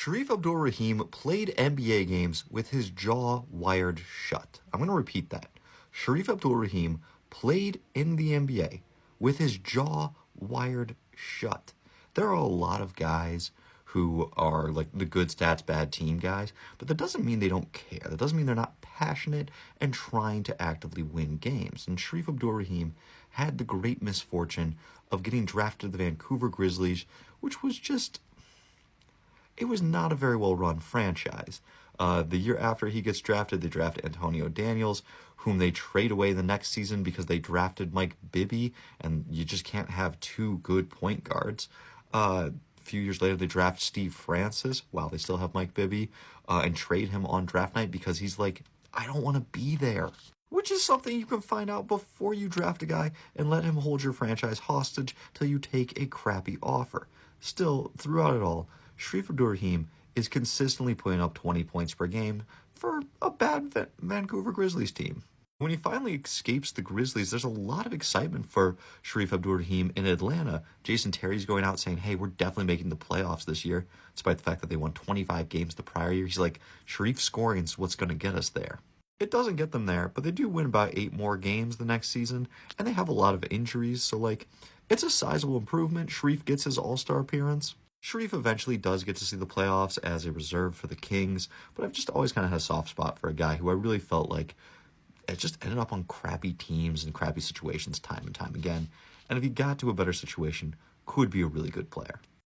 Shareef Abdul-Rahim played NBA games with his jaw wired shut. I'm going to repeat that. Shareef Abdul-Rahim played in the NBA with his jaw wired shut. There are a lot of guys who are like the good stats, bad team guys, but that doesn't mean they don't care. That doesn't mean they're not passionate and trying to actively win games. And Shareef Abdul-Rahim had the great misfortune of getting drafted to the Vancouver Grizzlies, which was just... it was not a very well-run franchise. The year after he gets drafted, they draft Antonio Daniels, whom they trade away the next season because they drafted Mike Bibby, and you just can't have two good point guards. A few years later, they draft Steve Francis, while they still have Mike Bibby, and trade him on draft night because he's like, I don't want to be there. Which is something you can find out before you draft a guy and let him hold your franchise hostage till you take a crappy offer. Still, throughout it all, Shareef Abdul-Rahim is consistently putting up 20 points per game for a bad Vancouver Grizzlies team. When he finally escapes the Grizzlies, there's a lot of excitement for Shareef Abdul-Rahim in Atlanta. Jason Terry's going out saying, hey, we're definitely making the playoffs this year, despite the fact that they won 25 games the prior year. He's like, Shareef scoring is what's going to get us there. It doesn't get them there, but they do win about 8 more games the next season, and they have a lot of injuries, so like, it's a sizable improvement. Shareef gets his All-Star appearance. Shareef eventually does get to see the playoffs as a reserve for the Kings, but I've just always kind of had a soft spot for a guy who I really felt like it just ended up on crappy teams and crappy situations time and time again, and if he got to a better situation, could be a really good player.